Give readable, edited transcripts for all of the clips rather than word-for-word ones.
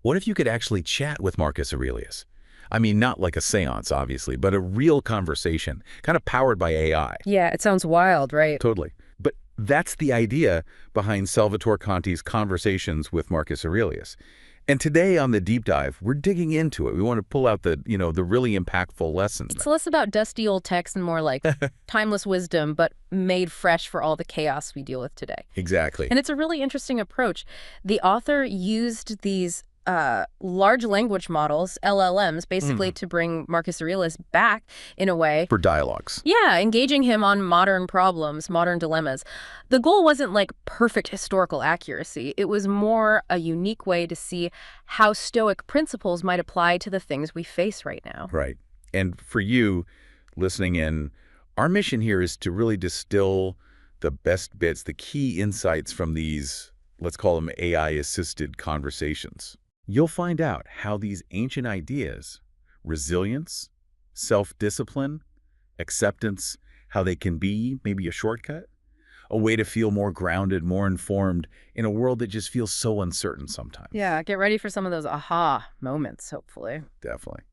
What if you could actually chat with Marcus Aurelius? I mean, not like a seance, obviously, but a real conversation, kind of powered by AI. Yeah, it sounds wild, right? Totally. But that's the idea behind Salvatore Conti's Conversations with Marcus Aurelius. And today on the deep dive, we're digging into it. We want to pull out the really impactful lessons. It's less about dusty old text and more like timeless wisdom, but made fresh for all the chaos we deal with today. Exactly. And it's a really interesting approach. The author used these large language models, LLMs, basically to bring Marcus Aurelius back in a way. For dialogues. Yeah, engaging him on modern problems, modern dilemmas. The goal wasn't like perfect historical accuracy. It was more a unique way to see how Stoic principles might apply to the things we face right now. Right. And for you listening in, our mission here is to really distill the best bits, the key insights from these, let's call them AI-assisted conversations. You'll find out how these ancient ideas, resilience, self-discipline, acceptance, how they can be maybe a shortcut, a way to feel more grounded, more informed in a world that just feels so uncertain sometimes. Yeah, get ready for some of those aha moments, hopefully. Definitely.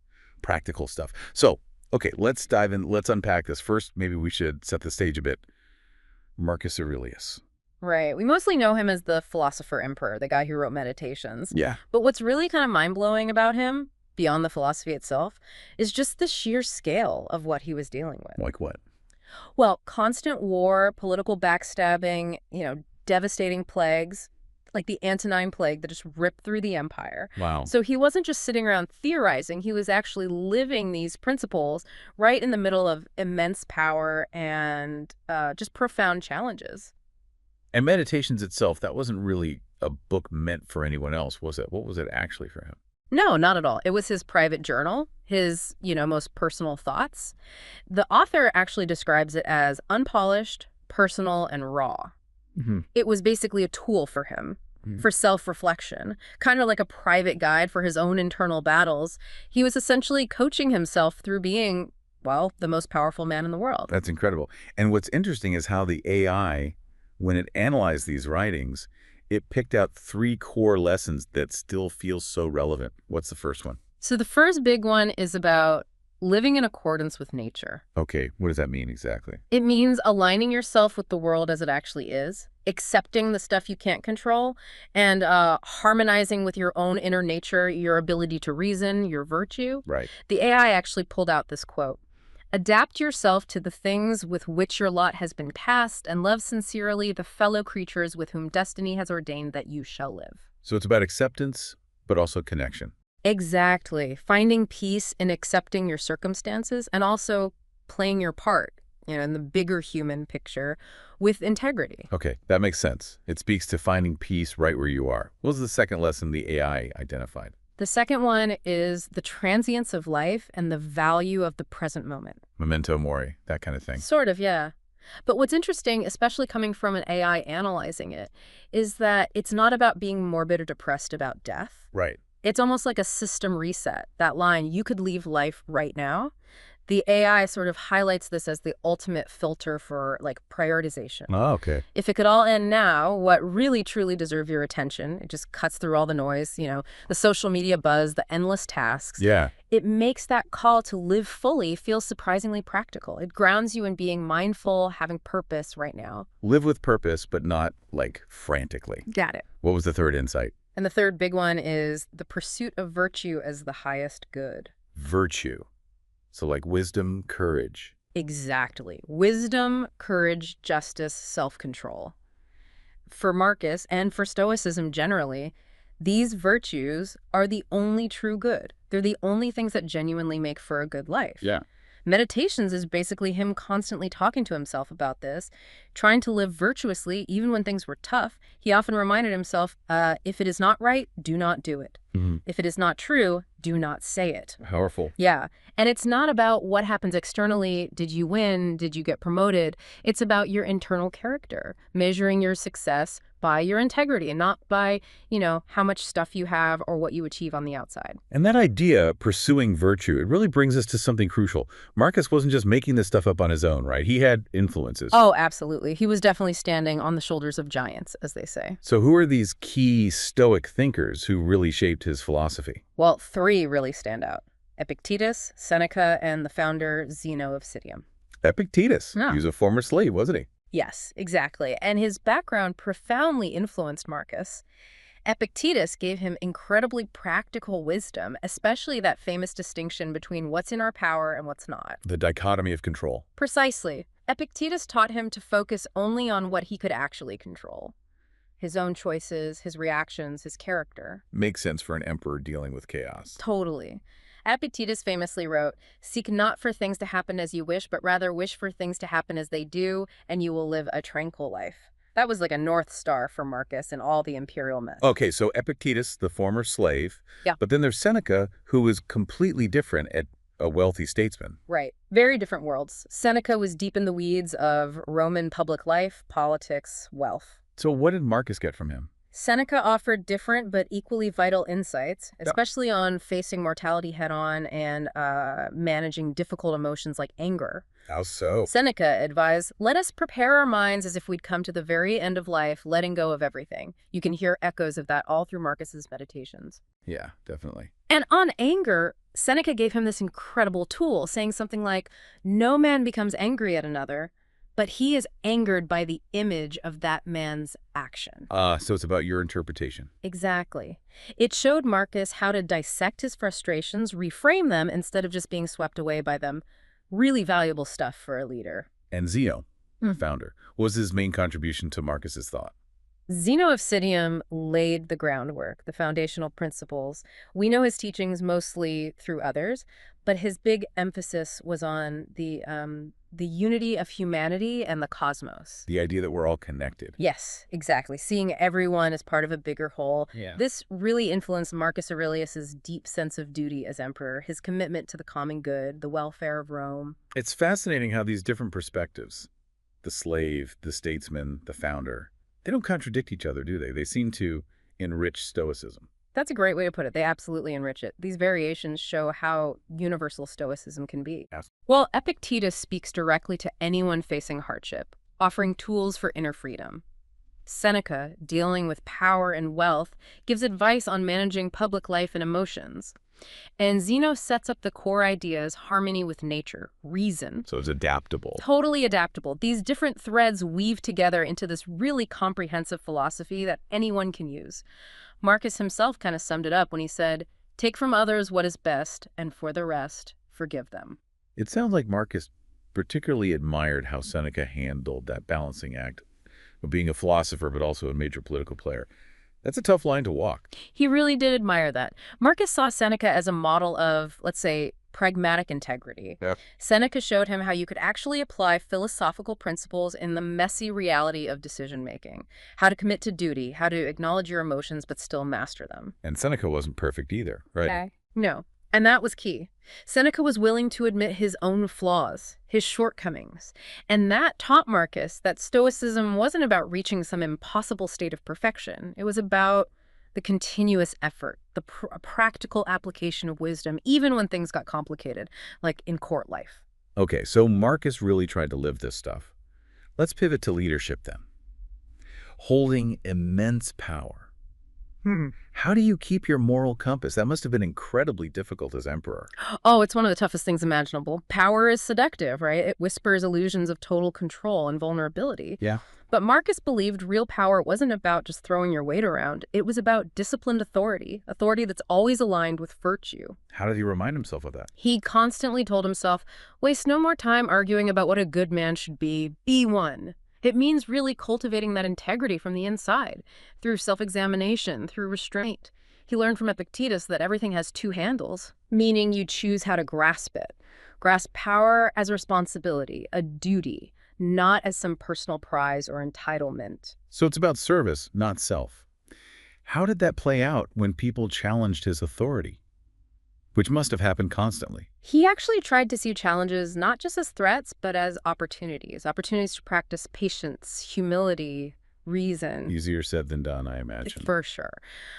Practical stuff. So, okay, let's dive in. Let's unpack this. First, maybe we should set the stage a bit. Marcus Aurelius. Right. We mostly know him as the philosopher emperor, the guy who wrote Meditations. Yeah. But what's really kind of mind-blowing about him, beyond the philosophy itself, is just the sheer scale of what he was dealing with. Like what? Well, constant war, political backstabbing, devastating plagues, like the Antonine Plague that just ripped through the empire. Wow. So he wasn't just sitting around theorizing, he was actually living these principles right in the middle of immense power and just profound challenges. And Meditations itself, that wasn't really a book meant for anyone else, was it? What was it actually for him? No, not at all. It was his private journal, his, most personal thoughts. The author actually describes it as unpolished, personal, and raw. It was basically a tool for him, for self-reflection, kind of like a private guide for his own internal battles. He was essentially coaching himself through being, well, the most powerful man in the world. That's incredible. And what's interesting is how the AI, when it analyzed these writings, it picked out 3 core lessons that still feel so relevant. What's the first one? So the first big one is about living in accordance with nature. Okay, what does that mean exactly? It means aligning yourself with the world as it actually is, accepting the stuff you can't control, and harmonizing with your own inner nature, your ability to reason, your virtue. Right. The AI actually pulled out this quote: "Adapt yourself to the things with which your lot has been cast, and love sincerely the fellow creatures with whom destiny has ordained that you shall live." So it's about acceptance, but also connection. Exactly. Finding peace in accepting your circumstances and also playing your part, in the bigger human picture with integrity. Okay, that makes sense. It speaks to finding peace right where you are. What was the second lesson the AI identified? The second one is the transience of life and the value of the present moment. Memento mori, that kind of thing. Sort of, yeah. But what's interesting, especially coming from an AI analyzing it, is that it's not about being morbid or depressed about death. Right. It's almost like a system reset. That line, "you could leave life right now," the AI sort of highlights this as the ultimate filter for prioritization. Oh, okay. If it could all end now, what really truly deserve your attention, it just cuts through all the noise, the social media buzz, the endless tasks. Yeah. It makes that call to live fully feel surprisingly practical. It grounds you in being mindful, having purpose right now. Live with purpose, but not frantically. Got it. What was the third insight? And the third big one is the pursuit of virtue as the highest good. Virtue. So wisdom, courage. Exactly. Wisdom, courage, justice, self-control. For Marcus, and for Stoicism generally, these virtues are the only true good. They're the only things that genuinely make for a good life. Yeah. Meditations is basically him constantly talking to himself about this, trying to live virtuously even when things were tough. He often reminded himself, if it is not right, do not do it. If it is not true, do not say it. Powerful. Yeah. And it's not about what happens externally. Did you win? Did you get promoted? It's about your internal character, measuring your success by your integrity and not by, how much stuff you have or what you achieve on the outside. And that idea, pursuing virtue, it really brings us to something crucial. Marcus wasn't just making this stuff up on his own, right? He had influences. Oh, absolutely. He was definitely standing on the shoulders of giants, as they say. So who are these key Stoic thinkers who really shaped his philosophy? Well, three really stand out: Epictetus, Seneca, and the founder Zeno of Citium. Epictetus. Yeah. He was a former slave, wasn't he? Yes, exactly. And his background profoundly influenced Marcus. Epictetus gave him incredibly practical wisdom, especially that famous distinction between what's in our power and what's not. The dichotomy of control. Precisely. Epictetus taught him to focus only on what he could actually control: his own choices, his reactions, his character. Makes sense for an emperor dealing with chaos. Totally. Epictetus famously wrote, "Seek not for things to happen as you wish, but rather wish for things to happen as they do, and you will live a tranquil life." That was like a North Star for Marcus and all the imperial myths. Okay, so Epictetus, the former slave. Yeah. But then there's Seneca, who was completely different, a wealthy statesman. Right. Very different worlds. Seneca was deep in the weeds of Roman public life, politics, wealth. So what did Marcus get from him? Seneca offered different but equally vital insights, especially on facing mortality head-on and managing difficult emotions like anger. How so? Seneca advised, "Let us prepare our minds as if we'd come to the very end of life, letting go of everything." You can hear echoes of that all through Marcus's meditations. Yeah, definitely. And on anger, Seneca gave him this incredible tool, saying something like, "No man becomes angry at another, but he is angered by the image of that man's action." So it's about your interpretation. Exactly. It showed Marcus how to dissect his frustrations, reframe them instead of just being swept away by them. Really valuable stuff for a leader. And Zeno, founder, what was his main contribution to Marcus's thought? Zeno of Citium laid the groundwork, the foundational principles. We know his teachings mostly through others, but his big emphasis was on the unity of humanity and the cosmos. The idea that we're all connected. Yes, exactly. Seeing everyone as part of a bigger whole. Yeah. This really influenced Marcus Aurelius's deep sense of duty as emperor, his commitment to the common good, the welfare of Rome. It's fascinating how these different perspectives, the slave, the statesman, the founder, they don't contradict each other, do they? They seem to enrich Stoicism. That's a great way to put it. They absolutely enrich it. These variations show how universal Stoicism can be. Yes. Well, Epictetus speaks directly to anyone facing hardship, offering tools for inner freedom. Seneca, dealing with power and wealth, gives advice on managing public life and emotions. And Zeno sets up the core ideas: harmony with nature, reason. So it's adaptable. Totally adaptable. These different threads weave together into this really comprehensive philosophy that anyone can use. Marcus himself kind of summed it up when he said, "Take from others what is best, and for the rest, forgive them." It sounds like Marcus particularly admired how Seneca handled that balancing act of being a philosopher but also a major political player. That's a tough line to walk. He really did admire that. Marcus saw Seneca as a model of, let's say, pragmatic integrity. Yeah. Seneca showed him how you could actually apply philosophical principles in the messy reality of decision-making, how to commit to duty, how to acknowledge your emotions but still master them. And Seneca wasn't perfect either, right? Okay. No. And that was key. Seneca was willing to admit his own flaws, his shortcomings. And that taught Marcus that Stoicism wasn't about reaching some impossible state of perfection. It was about the continuous effort, the practical application of wisdom, even when things got complicated, like in court life. Okay, so Marcus really tried to live this stuff. Let's pivot to leadership then. Holding immense power. How do you keep your moral compass? That must have been incredibly difficult as emperor. Oh, it's one of the toughest things imaginable. Power is seductive, right? It whispers illusions of total control and vulnerability. Yeah. But Marcus believed real power wasn't about just throwing your weight around. It was about disciplined authority that's always aligned with virtue. How did he remind himself of that? He constantly told himself, waste no more time arguing about what a good man should be one. It means really cultivating that integrity from the inside, through self-examination, through restraint. He learned from Epictetus that everything has two handles, meaning you choose how to grasp it. Grasp power as a responsibility, a duty, not as some personal prize or entitlement. So it's about service, not self. How did that play out when people challenged his authority? Which must have happened constantly. He actually tried to see challenges not just as threats, but as opportunities to practice patience, humility, reason. Easier said than done, I imagine. For sure.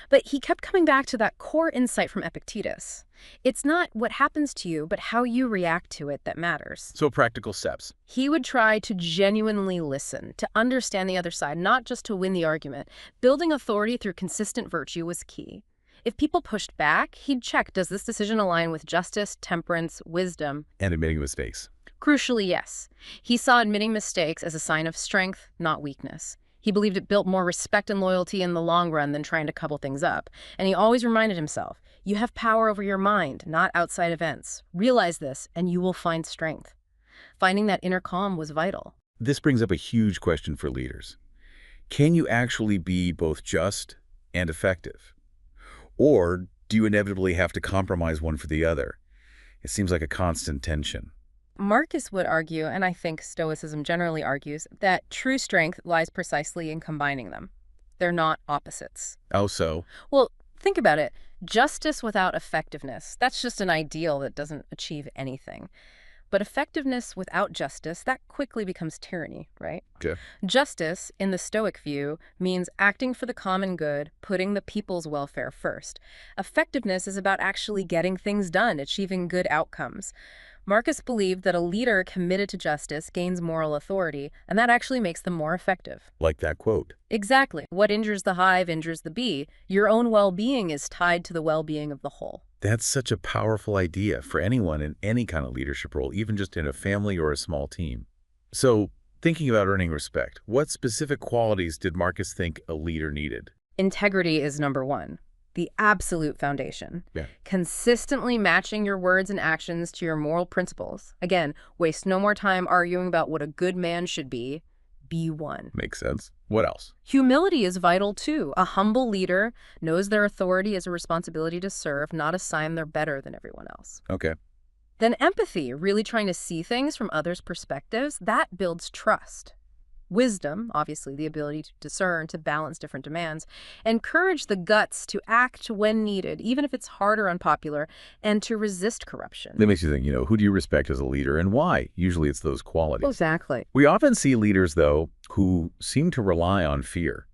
But he kept coming back to that core insight from Epictetus. It's not what happens to you, but how you react to it that matters. So practical steps. He would try to genuinely listen, to understand the other side, not just to win the argument. Building authority through consistent virtue was key. If people pushed back, he'd check, does this decision align with justice, temperance, wisdom? And admitting mistakes. Crucially, yes. He saw admitting mistakes as a sign of strength, not weakness. He believed it built more respect and loyalty in the long run than trying to couple things up. And he always reminded himself, you have power over your mind, not outside events. Realize this, and you will find strength. Finding that inner calm was vital. This brings up a huge question for leaders. Can you actually be both just and effective? Or do you inevitably have to compromise one for the other? It seems like a constant tension. Marcus would argue, and I think Stoicism generally argues, that true strength lies precisely in combining them. They're not opposites. Oh, so? Well, think about it. Justice without effectiveness, that's just an ideal that doesn't achieve anything. But effectiveness without justice, that quickly becomes tyranny, right? Okay. Justice, in the Stoic view, means acting for the common good, putting the people's welfare first. Effectiveness is about actually getting things done, achieving good outcomes. Marcus believed that a leader committed to justice gains moral authority, and that actually makes them more effective. Like that quote. Exactly. What injures the hive injures the bee. Your own well-being is tied to the well-being of the whole. That's such a powerful idea for anyone in any kind of leadership role, even just in a family or a small team. So, thinking about earning respect, what specific qualities did Marcus think a leader needed? Integrity is number one. The absolute foundation. Yeah. Consistently matching your words and actions to your moral principles. Again, waste no more time arguing about what a good man should be. Be one. Makes sense. What else? Humility is vital too. A humble leader knows their authority is a responsibility to serve, not a sign they're better than everyone else. Okay. Then empathy, really trying to see things from others' perspectives, that builds trust. Wisdom, obviously the ability to discern, to balance different demands, and courage, the guts to act when needed, even if it's hard or unpopular, and to resist corruption. That makes you think, who do you respect as a leader and why? Usually it's those qualities. Exactly. We often see leaders, though, who seem to rely on fear.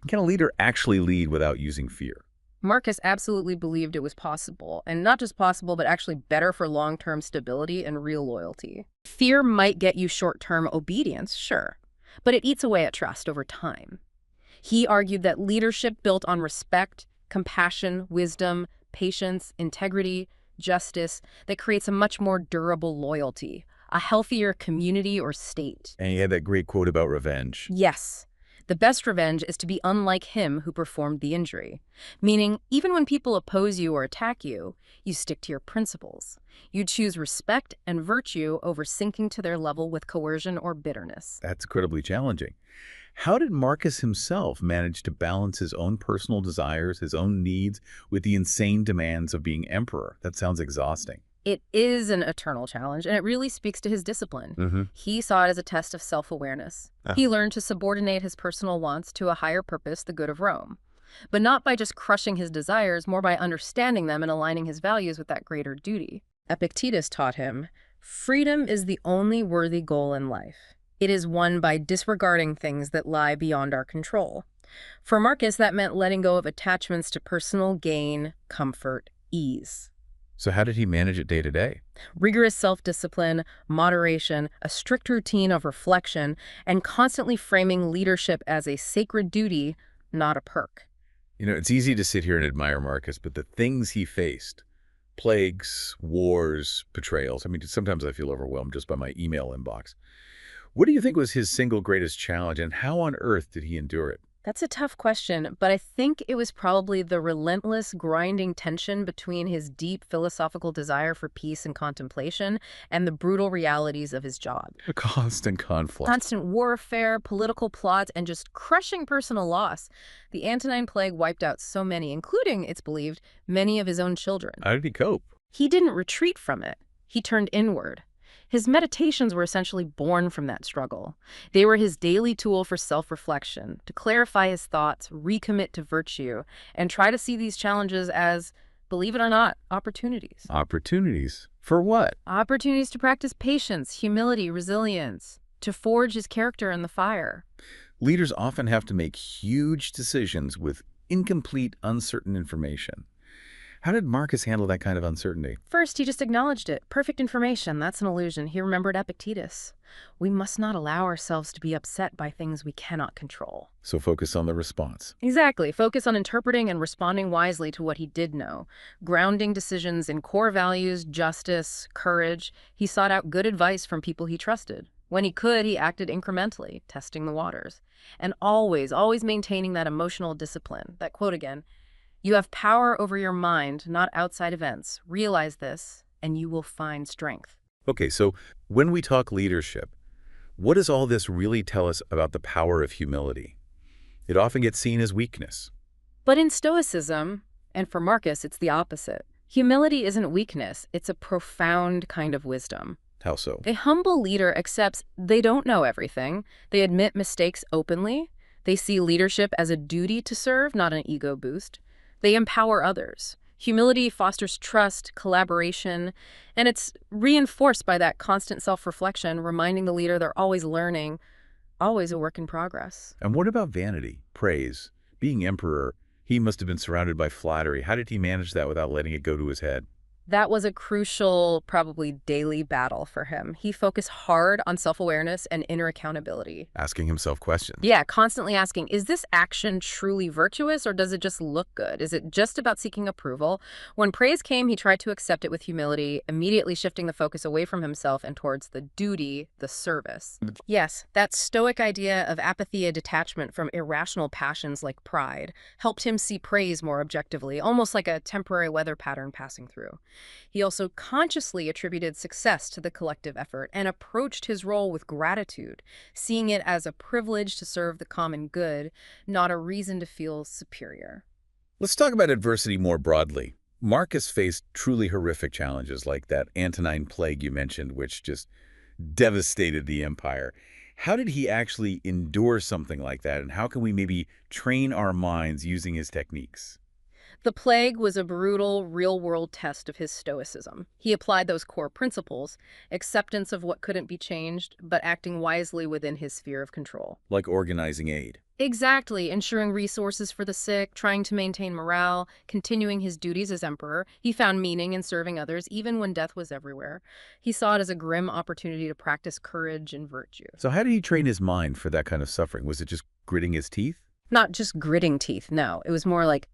Can a leader actually lead without using fear? Marcus absolutely believed it was possible, and not just possible, but actually better for long-term stability and real loyalty. Fear might get you short-term obedience, sure, but it eats away at trust over time. He argued that leadership built on respect, compassion, wisdom, patience, integrity, justice, that creates a much more durable loyalty, a healthier community or state. And he had that great quote about revenge. Yes. The best revenge is to be unlike him who performed the injury. Meaning, even when people oppose you or attack you, you stick to your principles. You choose respect and virtue over sinking to their level with coercion or bitterness. That's incredibly challenging. How did Marcus himself manage to balance his own personal desires, his own needs, with the insane demands of being emperor? That sounds exhausting. It is an eternal challenge, and it really speaks to his discipline. He saw it as a test of self-awareness. He learned to subordinate his personal wants to a higher purpose, the good of Rome. But not by just crushing his desires, more by understanding them and aligning his values with that greater duty. Epictetus taught him, freedom is the only worthy goal in life. It is won by disregarding things that lie beyond our control. For Marcus, that meant letting go of attachments to personal gain, comfort, ease. So how did he manage it day to day? Rigorous self-discipline, moderation, a strict routine of reflection, and constantly framing leadership as a sacred duty, not a perk. It's easy to sit here and admire Marcus, but the things he faced, plagues, wars, betrayals, sometimes I feel overwhelmed just by my email inbox. What do you think was his single greatest challenge, and how on earth did he endure it? That's a tough question, but I think it was probably the relentless, grinding tension between his deep philosophical desire for peace and contemplation and the brutal realities of his job. A constant conflict. Constant warfare, political plots, and just crushing personal loss. The Antonine Plague wiped out so many, including, it's believed, many of his own children. How did he cope? He didn't retreat from it. He turned inward. His meditations were essentially born from that struggle. They were his daily tool for self-reflection, to clarify his thoughts, recommit to virtue, and try to see these challenges as, believe it or not, opportunities. Opportunities? For what? Opportunities to practice patience, humility, resilience, to forge his character in the fire. Leaders often have to make huge decisions with incomplete, uncertain information. How did Marcus handle that kind of uncertainty? First, he just acknowledged it. Perfect information, that's an illusion. He remembered Epictetus. We must not allow ourselves to be upset by things we cannot control. So focus on the response. Exactly. Focus on interpreting and responding wisely to what he did know. Grounding decisions in core values, justice, courage. He sought out good advice from people he trusted. When he could, he acted incrementally, testing the waters. And always, always maintaining that emotional discipline. That quote again, "You have power over your mind, not outside events. Realize this, and you will find strength." Okay, so when we talk leadership, what does all this really tell us about the power of humility? It often gets seen as weakness. But in Stoicism, and for Marcus, it's the opposite. Humility isn't weakness, it's a profound kind of wisdom. How so? A humble leader accepts they don't know everything. They admit mistakes openly. They see leadership as a duty to serve, not an ego boost. They empower others. Humility fosters trust, collaboration, and it's reinforced by that constant self-reflection, reminding the leader they're always learning, always a work in progress. And what about vanity, praise? Being emperor, he must have been surrounded by flattery. How did he manage that without letting it go to his head? That was a crucial, probably daily battle for him. He focused hard on self-awareness and inner accountability. Asking himself questions. Yeah, constantly asking, is this action truly virtuous or does it just look good? Is it just about seeking approval? When praise came, he tried to accept it with humility, immediately shifting the focus away from himself and towards the duty, the service. Yes, that Stoic idea of apathy and detachment from irrational passions like pride helped him see praise more objectively, almost like a temporary weather pattern passing through. He also consciously attributed success to the collective effort and approached his role with gratitude, seeing it as a privilege to serve the common good, not a reason to feel superior. Let's talk about adversity more broadly. Marcus faced truly horrific challenges like that Antonine Plague you mentioned, which just devastated the empire. How did he actually endure something like that, and how can we maybe train our minds using his techniques? The plague was a brutal, real-world test of his stoicism. He applied those core principles, acceptance of what couldn't be changed, but acting wisely within his sphere of control. Like organizing aid. Exactly, ensuring resources for the sick, trying to maintain morale, continuing his duties as emperor. He found meaning in serving others, even when death was everywhere. He saw it as a grim opportunity to practice courage and virtue. So how did he train his mind for that kind of suffering? Was it just gritting his teeth? Not just gritting teeth, no. It was more like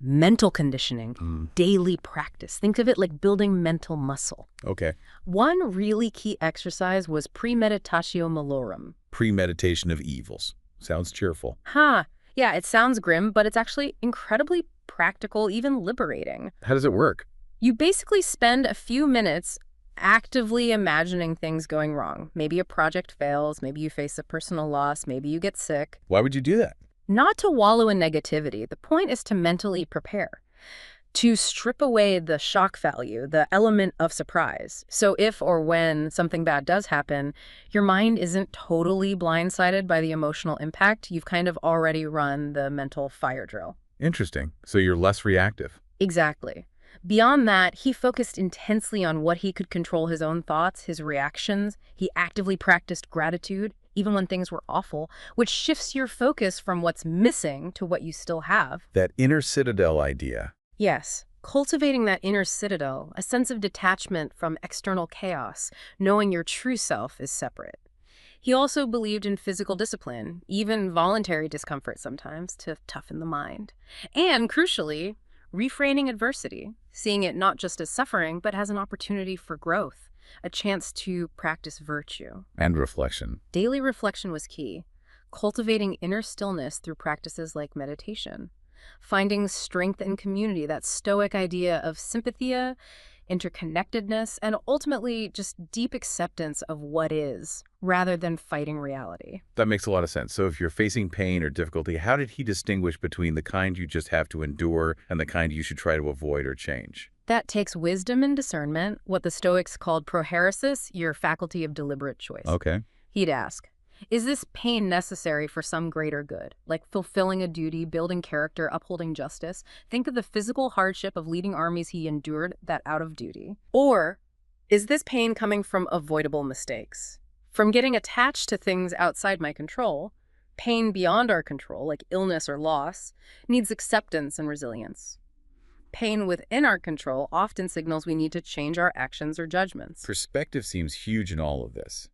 mental conditioning, daily practice. Think of it like building mental muscle. Okay. One really key exercise was premeditatio malorum. Premeditation of evils. Sounds cheerful. Yeah, it sounds grim, but it's actually incredibly practical, even liberating. How does it work? You basically spend a few minutes actively imagining things going wrong. Maybe a project fails, maybe you face a personal loss, maybe you get sick. Why would you do that? Not to wallow in negativity. The point is to mentally prepare, to strip away the shock value, the element of surprise. So if or when something bad does happen, your mind isn't totally blindsided by the emotional impact. You've kind of already run the mental fire drill. Interesting. So you're less reactive. Exactly. Beyond that, he focused intensely on what he could control: his own thoughts, his reactions. He actively practiced gratitude, even when things were awful, which shifts your focus from what's missing to what you still have. That inner citadel idea. Yes, cultivating that inner citadel, a sense of detachment from external chaos, knowing your true self is separate. He also believed in physical discipline, even voluntary discomfort sometimes, to toughen the mind. And, crucially, reframing adversity, seeing it not just as suffering, but as an opportunity for growth, a chance to practice virtue. And reflection. Daily reflection was key, cultivating inner stillness through practices like meditation, finding strength in community, that Stoic idea of sympathia, interconnectedness, and ultimately just deep acceptance of what is, rather than fighting reality. That makes a lot of sense. So if you're facing pain or difficulty, how did he distinguish between the kind you just have to endure and the kind you should try to avoid or change? That takes wisdom and discernment, what the Stoics called prohairesis, your faculty of deliberate choice. Okay. He'd ask, is this pain necessary for some greater good, like fulfilling a duty, building character, upholding justice? Think of the physical hardship of leading armies he endured that out of duty. Or, is this pain coming from avoidable mistakes? From getting attached to things outside my control? Pain beyond our control, like illness or loss, needs acceptance and resilience. Pain within our control often signals we need to change our actions or judgments. Perspective seems huge in all of this.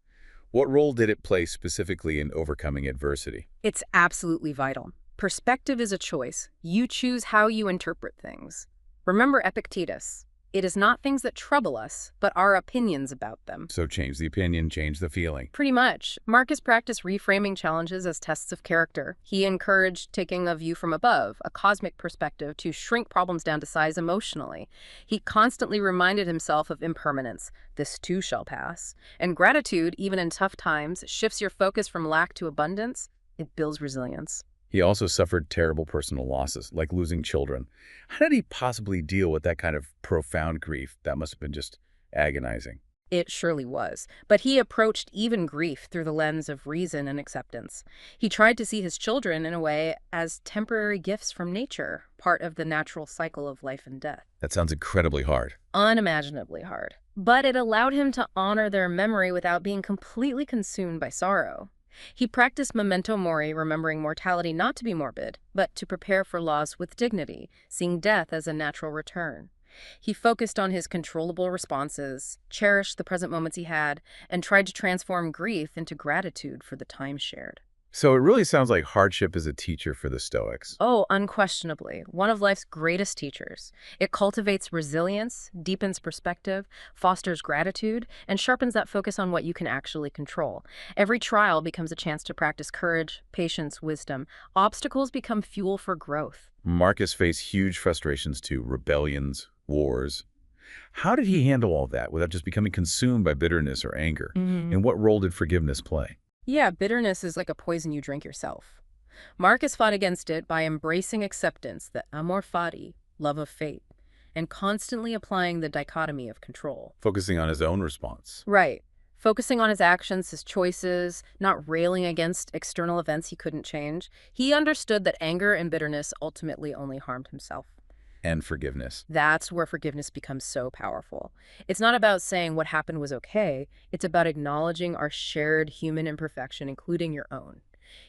What role did it play specifically in overcoming adversity? It's absolutely vital. Perspective is a choice. You choose how you interpret things. Remember Epictetus. It is not things that trouble us, but our opinions about them. So change the opinion, change the feeling. Pretty much. Marcus practiced reframing challenges as tests of character. He encouraged taking a view from above, a cosmic perspective, to shrink problems down to size emotionally. He constantly reminded himself of impermanence. This too shall pass. And gratitude, even in tough times, shifts your focus from lack to abundance. It builds resilience. He also suffered terrible personal losses, like losing children. How did he possibly deal with that kind of profound grief? That must have been just agonizing. It surely was. But he approached even grief through the lens of reason and acceptance. He tried to see his children, in a way, as temporary gifts from nature, part of the natural cycle of life and death. That sounds incredibly hard. Unimaginably hard. But it allowed him to honor their memory without being completely consumed by sorrow. He practiced memento mori, remembering mortality not to be morbid, but to prepare for loss with dignity, seeing death as a natural return. He focused on his controllable responses, cherished the present moments he had, and tried to transform grief into gratitude for the time shared. So it really sounds like hardship is a teacher for the Stoics. Oh, unquestionably, one of life's greatest teachers. It cultivates resilience, deepens perspective, fosters gratitude, and sharpens that focus on what you can actually control. Every trial becomes a chance to practice courage, patience, wisdom. Obstacles become fuel for growth. Marcus faced huge frustrations too, rebellions, wars. How did he handle all that without just becoming consumed by bitterness or anger? And what role did forgiveness play? Yeah, bitterness is like a poison you drink yourself. Marcus fought against it by embracing acceptance, the amor fati, love of fate, and constantly applying the dichotomy of control. Focusing on his own response. Right. Focusing on his actions, his choices, not railing against external events he couldn't change. He understood that anger and bitterness ultimately only harmed himself. And forgiveness. That's where forgiveness becomes so powerful. It's not about saying what happened was okay. It's about acknowledging our shared human imperfection, including your own.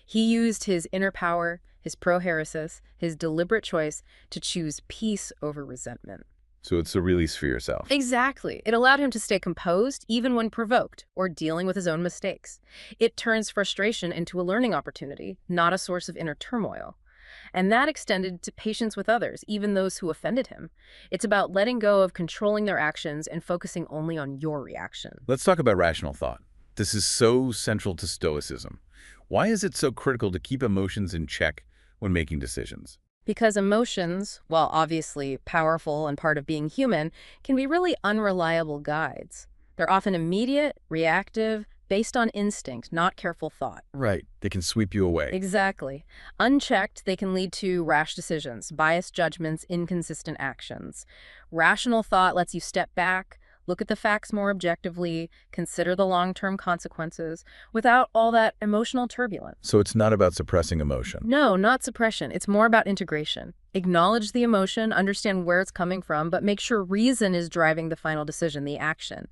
He used his inner power, his prohairesis, his deliberate choice to choose peace over resentment. So it's a release for yourself. Exactly. It allowed him to stay composed even when provoked or dealing with his own mistakes. It turns frustration into a learning opportunity, not a source of inner turmoil. And that extended to patience with others, even those who offended him. It's about letting go of controlling their actions and focusing only on your reaction. Let's talk about rational thought. This is so central to Stoicism. Why is it so critical to keep emotions in check when making decisions? Because emotions, while obviously powerful and part of being human, can be really unreliable guides. They're often immediate, reactive, based on instinct, not careful thought. Right. They can sweep you away. Exactly. Unchecked, they can lead to rash decisions, biased judgments, inconsistent actions. Rational thought lets you step back, look at the facts more objectively, consider the long-term consequences, without all that emotional turbulence. So it's not about suppressing emotion. No, not suppression. It's more about integration. Acknowledge the emotion, understand where it's coming from, but make sure reason is driving the final decision, the action.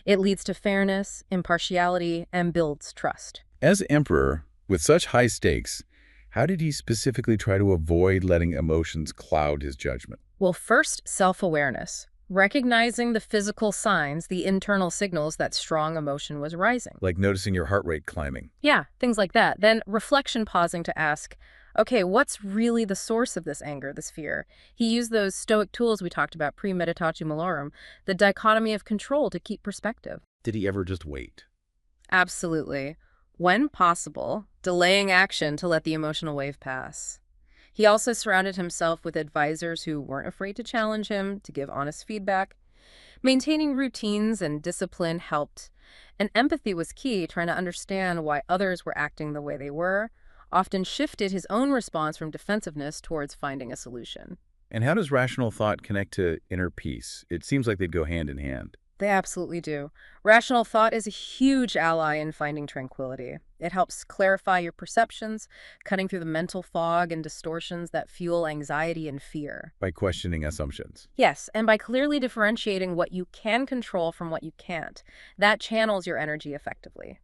It leads to fairness, impartiality, and builds trust. As emperor, with such high stakes, how did he specifically try to avoid letting emotions cloud his judgment? Well, first, self-awareness. Recognizing the physical signs, the internal signals that strong emotion was rising. Like noticing your heart rate climbing. Yeah, things like that. Then reflection, pausing to ask, okay, what's really the source of this anger, this fear? He used those Stoic tools we talked about, premeditatio malorum, the dichotomy of control to keep perspective. Did he ever just wait? Absolutely. When possible, delaying action to let the emotional wave pass. He also surrounded himself with advisors who weren't afraid to challenge him, to give honest feedback. Maintaining routines and discipline helped. And empathy was key, trying to understand why others were acting the way they were, often shifted his own response from defensiveness towards finding a solution. And how does rational thought connect to inner peace? It seems like they'd go hand in hand. They absolutely do. Rational thought is a huge ally in finding tranquility. It helps clarify your perceptions, cutting through the mental fog and distortions that fuel anxiety and fear. By questioning assumptions. Yes, and by clearly differentiating what you can control from what you can't. That channels your energy effectively.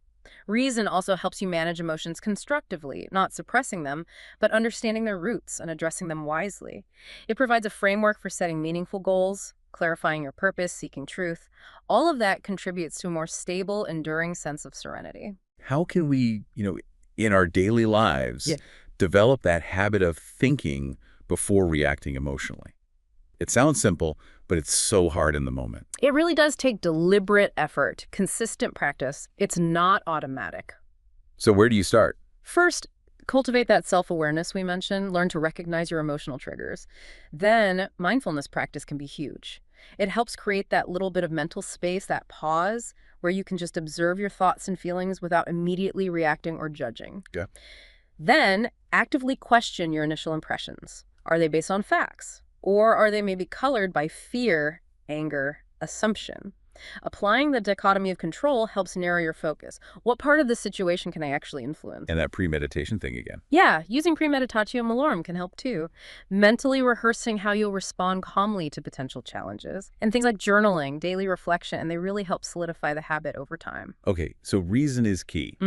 Reason also helps you manage emotions constructively, not suppressing them, but understanding their roots and addressing them wisely. It provides a framework for setting meaningful goals, clarifying your purpose, seeking truth. All of that contributes to a more stable, enduring sense of serenity. How can we, in our daily lives, develop that habit of thinking before reacting emotionally? It sounds simple, but it's so hard in the moment. It really does take deliberate effort, consistent practice. It's not automatic. So where do you start? First, cultivate that self-awareness we mentioned. Learn to recognize your emotional triggers. Then, mindfulness practice can be huge. It helps create that little bit of mental space, that pause, where you can just observe your thoughts and feelings without immediately reacting or judging. Okay. Then, actively question your initial impressions. Are they based on facts? Or are they maybe colored by fear, anger, assumption? Applying the dichotomy of control helps narrow your focus. What part of the situation can I actually influence? And that premeditation thing again. Yeah, using premeditatio malorum can help too. Mentally rehearsing how you'll respond calmly to potential challenges. And things like journaling, daily reflection, and they really help solidify the habit over time. Okay, so reason is key.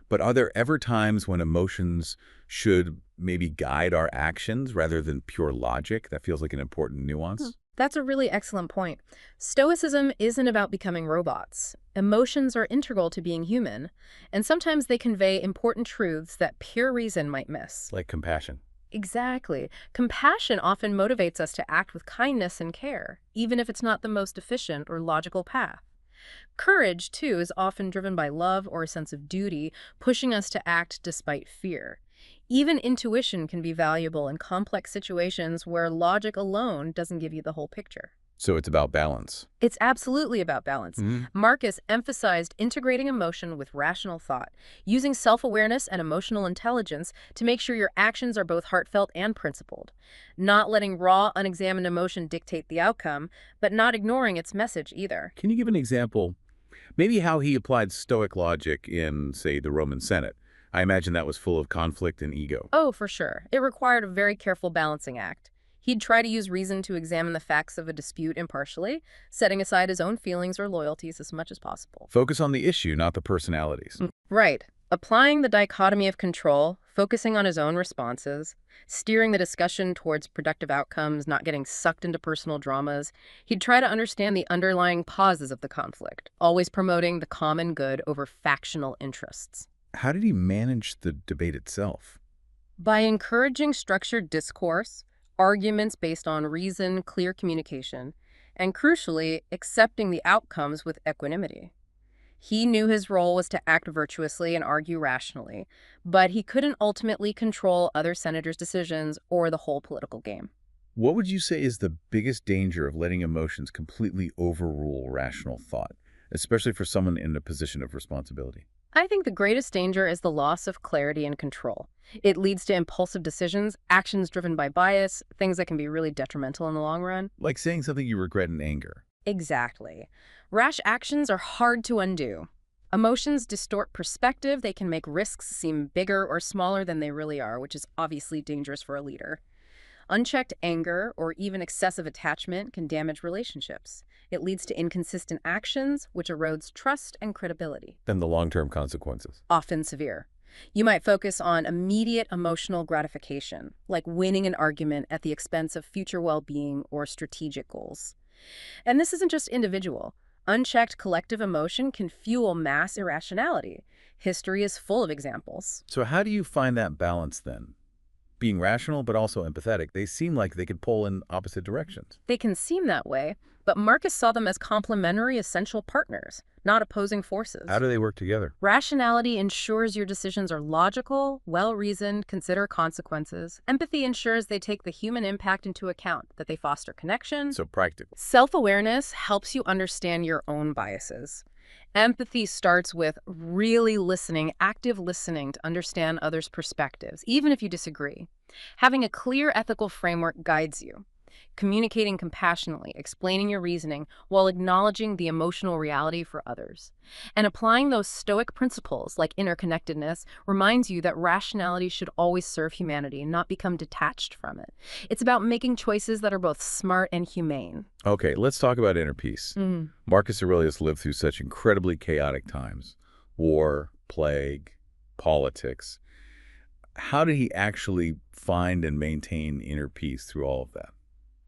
But are there ever times when emotions should maybe guide our actions rather than pure logic? That feels like an important nuance. That's a really excellent point. Stoicism isn't about becoming robots. Emotions are integral to being human, and sometimes they convey important truths that pure reason might miss. Like compassion. Exactly. Compassion often motivates us to act with kindness and care, even if it's not the most efficient or logical path. Courage, too, is often driven by love or a sense of duty, pushing us to act despite fear. Even intuition can be valuable in complex situations where logic alone doesn't give you the whole picture. So it's about balance. It's absolutely about balance. Marcus emphasized integrating emotion with rational thought, using self-awareness and emotional intelligence to make sure your actions are both heartfelt and principled. Not letting raw, unexamined emotion dictate the outcome, but not ignoring its message either. Can you give an example? Maybe how he applied Stoic logic in, say, the Roman Senate. I imagine that was full of conflict and ego. Oh, for sure. It required a very careful balancing act. He'd try to use reason to examine the facts of a dispute impartially, setting aside his own feelings or loyalties as much as possible. Focus on the issue, not the personalities. Right. Applying the dichotomy of control, focusing on his own responses, steering the discussion towards productive outcomes, not getting sucked into personal dramas. He'd try to understand the underlying causes of the conflict, always promoting the common good over factional interests. How did he manage the debate itself? By encouraging structured discourse, arguments based on reason, clear communication, and crucially, accepting the outcomes with equanimity. He knew his role was to act virtuously and argue rationally, but he couldn't ultimately control other senators' decisions or the whole political game. What would you say is the biggest danger of letting emotions completely overrule rational thought, especially for someone in a position of responsibility? I think the greatest danger is the loss of clarity and control. It leads to impulsive decisions, actions driven by bias, things that can be really detrimental in the long run. Like saying something you regret in anger. Exactly. Rash actions are hard to undo. Emotions distort perspective. They can make risks seem bigger or smaller than they really are, which is obviously dangerous for a leader. Unchecked anger or even excessive attachment can damage relationships. It leads to inconsistent actions, which erodes trust and credibility. Then the long-term consequences. Often severe. You might focus on immediate emotional gratification, like winning an argument at the expense of future well-being or strategic goals. And this isn't just individual. Unchecked collective emotion can fuel mass irrationality. History is full of examples. So how do you find that balance then? Being rational but also empathetic, they seem like they could pull in opposite directions. They can seem that way, but Marcus saw them as complementary, essential partners, not opposing forces. How do they work together? Rationality ensures your decisions are logical, well-reasoned, consider consequences. Empathy ensures they take the human impact into account, that they foster connection. So practical. Self-awareness helps you understand your own biases. Empathy starts with really listening, active listening to understand others' perspectives, even if you disagree. Having a clear ethical framework guides you. Communicating compassionately, explaining your reasoning while acknowledging the emotional reality for others. And applying those Stoic principles like interconnectedness reminds you that rationality should always serve humanity and not become detached from it. It's about making choices that are both smart and humane. Okay, let's talk about inner peace. Marcus Aurelius lived through such incredibly chaotic times. War, plague, politics. How did he actually find and maintain inner peace through all of that?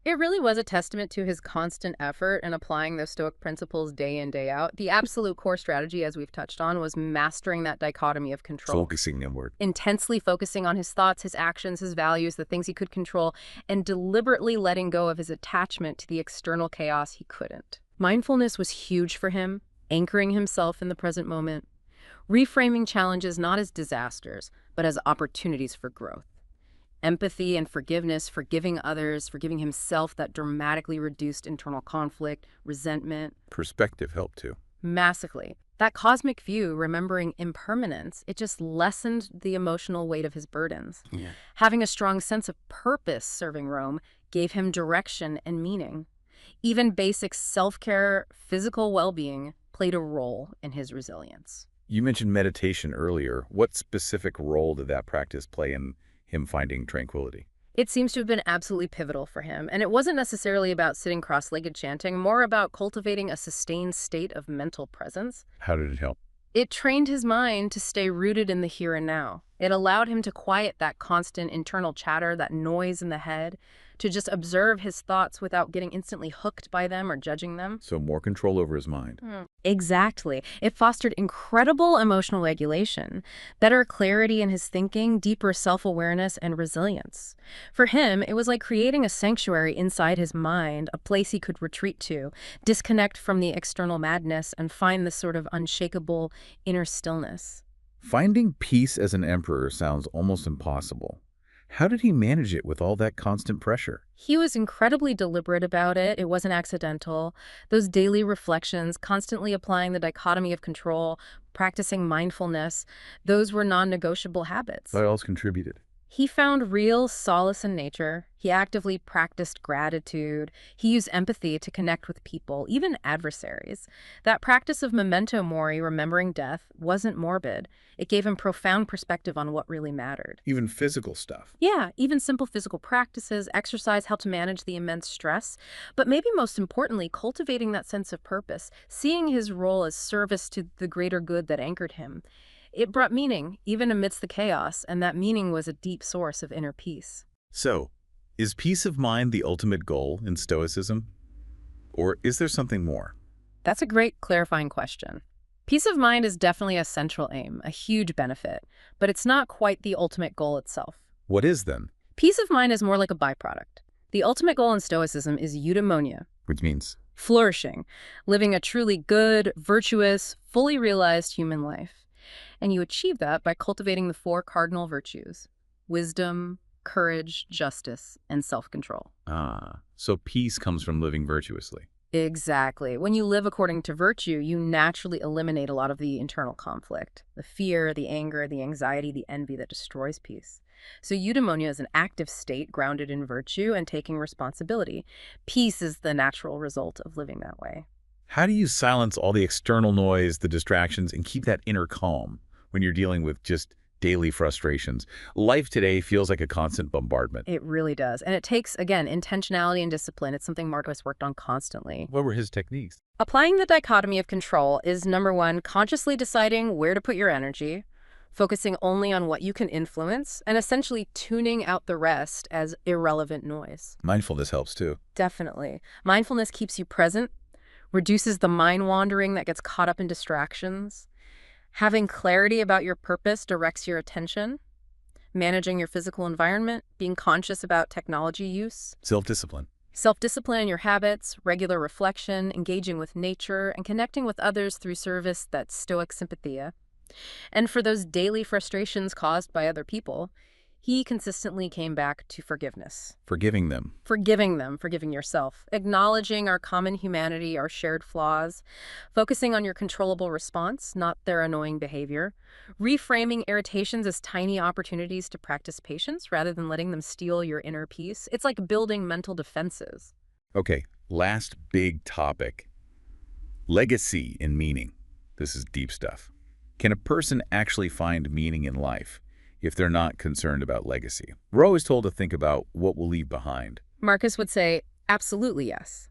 It really was a testament to his constant effort in applying those Stoic principles day in, day out. The absolute core strategy, as we've touched on, was mastering that dichotomy of control. Focusing inward. Intensely focusing on his thoughts, his actions, his values, the things he could control, and deliberately letting go of his attachment to the external chaos he couldn't. Mindfulness was huge for him, anchoring himself in the present moment, reframing challenges not as disasters, but as opportunities for growth. Empathy and forgiveness, forgiving others, forgiving himself, that dramatically reduced internal conflict, resentment. Perspective helped too. Massively. That cosmic view, remembering impermanence, it just lessened the emotional weight of his burdens. Yeah. Having a strong sense of purpose serving Rome gave him direction and meaning. Even basic self-care, physical well-being played a role in his resilience. You mentioned meditation earlier. What specific role did that practice play in him finding tranquility? It seems to have been absolutely pivotal for him, and it wasn't necessarily about sitting cross-legged chanting, more about cultivating a sustained state of mental presence. How did it help? It trained his mind to stay rooted in the here and now. It allowed him to quiet that constant internal chatter, that noise in the head, to just observe his thoughts without getting instantly hooked by them or judging them. So more control over his mind. Exactly. It fostered incredible emotional regulation, better clarity in his thinking, deeper self-awareness, and resilience. For him, it was like creating a sanctuary inside his mind, a place he could retreat to, disconnect from the external madness, and find this sort of unshakable inner stillness. Finding peace as an emperor sounds almost impossible. How did he manage it with all that constant pressure? He was incredibly deliberate about it. It wasn't accidental. Those daily reflections, constantly applying the dichotomy of control, practicing mindfulness, those were non-negotiable habits. What else contributed? He found real solace in nature. He actively practiced gratitude. He used empathy to connect with people, even adversaries. That practice of memento mori, remembering death, wasn't morbid. It gave him profound perspective on what really mattered. Even physical stuff. Yeah, even simple physical practices, exercise helped manage the immense stress. But maybe most importantly, cultivating that sense of purpose, seeing his role as service to the greater good that anchored him. It brought meaning, even amidst the chaos, and that meaning was a deep source of inner peace. So, is peace of mind the ultimate goal in Stoicism? Or is there something more? That's a great clarifying question. Peace of mind is definitely a central aim, a huge benefit, but it's not quite the ultimate goal itself. What is then? Peace of mind is more like a byproduct. The ultimate goal in Stoicism is eudaimonia, Which means? flourishing, living a truly good, virtuous, fully realized human life. And you achieve that by cultivating the 4 cardinal virtues: wisdom, courage, justice, and self-control. So peace comes from living virtuously. Exactly. When you live according to virtue, you naturally eliminate a lot of the internal conflict, the fear, the anger, the anxiety, the envy that destroys peace. So eudaimonia is an active state grounded in virtue and taking responsibility. Peace is the natural result of living that way. How do you silence all the external noise, the distractions, and keep that inner calm when you're dealing with just daily frustrations? Life today feels like a constant bombardment. It really does. And it takes, again, intentionality and discipline. It's something Marcus worked on constantly. What were his techniques? Applying the dichotomy of control is, number 1, consciously deciding where to put your energy, focusing only on what you can influence, and essentially tuning out the rest as irrelevant noise. Mindfulness helps too. Definitely. Mindfulness keeps you present, reduces the mind wandering that gets caught up in distractions. Having clarity about your purpose directs your attention. Managing your physical environment, being conscious about technology use. Self-discipline. Self-discipline in your habits, regular reflection, engaging with nature, and connecting with others through service, that's Stoic sympathia. And for those daily frustrations caused by other people, he consistently came back to forgiveness. Forgiving them. Forgiving yourself, acknowledging our common humanity, our shared flaws, focusing on your controllable response, not their annoying behavior, reframing irritations as tiny opportunities to practice patience rather than letting them steal your inner peace. It's like building mental defenses. Okay, last big topic. Legacy and meaning. This is deep stuff. Can a person actually find meaning in life if they're not concerned about legacy? We're always told to think about what we'll leave behind. Marcus would say, absolutely yes.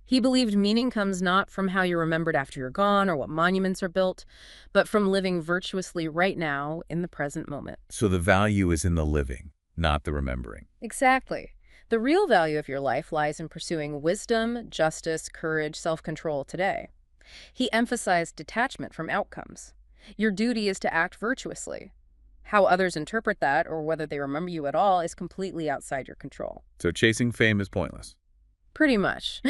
He believed meaning comes not from how you're remembered after you're gone or what monuments are built, but from living virtuously right now in the present moment. So the value is in the living, not the remembering. Exactly. The real value of your life lies in pursuing wisdom, justice, courage, self-control today. He emphasized detachment from outcomes. Your duty is to act virtuously. How others interpret that, or whether they remember you at all, is completely outside your control. So chasing fame is pointless. Pretty much.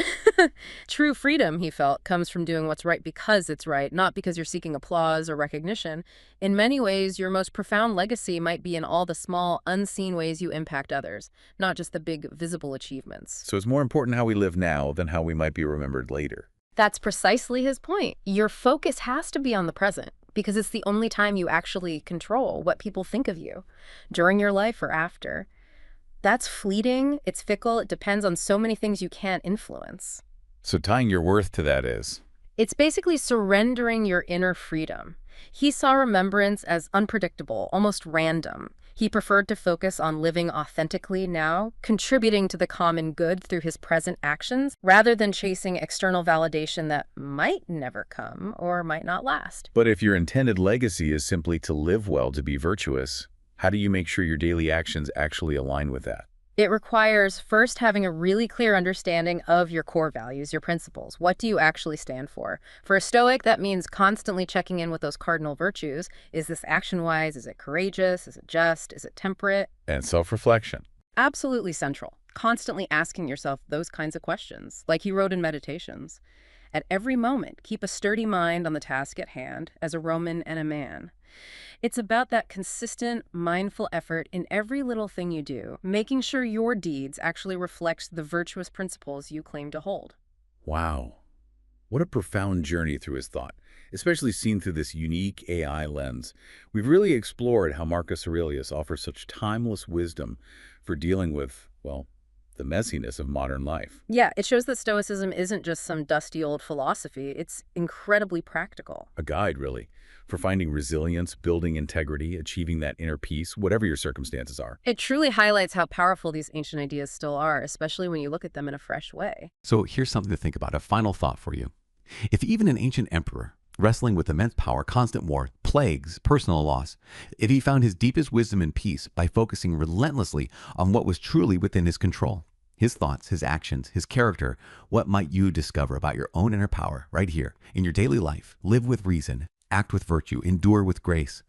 True freedom, he felt, comes from doing what's right because it's right, not because you're seeking applause or recognition. In many ways, your most profound legacy might be in all the small, unseen ways you impact others, not just the big, visible achievements. So it's more important how we live now than how we might be remembered later. That's precisely his point. Your focus has to be on the present, because it's the only time you actually control what people think of you, during your life or after. That's fleeting, it's fickle, it depends on so many things you can't influence. So tying your worth to that is? It's basically surrendering your inner freedom. He saw remembrance as unpredictable, almost random. He preferred to focus on living authentically now, contributing to the common good through his present actions, rather than chasing external validation that might never come or might not last. But if your intended legacy is simply to live well, to be virtuous, how do you make sure your daily actions actually align with that? It requires first having a really clear understanding of your core values, your principles. What do you actually stand for? For a Stoic, that means constantly checking in with those cardinal virtues. Is this action-wise? Is it courageous? Is it just? Is it temperate? And self-reflection. Absolutely central. Constantly asking yourself those kinds of questions, like he wrote in Meditations. At every moment, keep a sturdy mind on the task at hand, as a Roman and a man. It's about that consistent, mindful effort in every little thing you do, making sure your deeds actually reflect the virtuous principles you claim to hold. Wow. What a profound journey through his thought, especially seen through this unique AI lens. We've really explored how Marcus Aurelius offers such timeless wisdom for dealing with, well, the messiness of modern life. Yeah, it shows that Stoicism isn't just some dusty old philosophy. It's incredibly practical. A guide, really, for finding resilience, building integrity, achieving that inner peace, whatever your circumstances are. It truly highlights how powerful these ancient ideas still are, especially when you look at them in a fresh way. So here's something to think about, a final thought for you. If even an ancient emperor, wrestling with immense power, constant war, plagues, personal loss, if he found his deepest wisdom and peace by focusing relentlessly on what was truly within his control, his thoughts, his actions, his character, what might you discover about your own inner power right here in your daily life? Live with reason, act with virtue, endure with grace.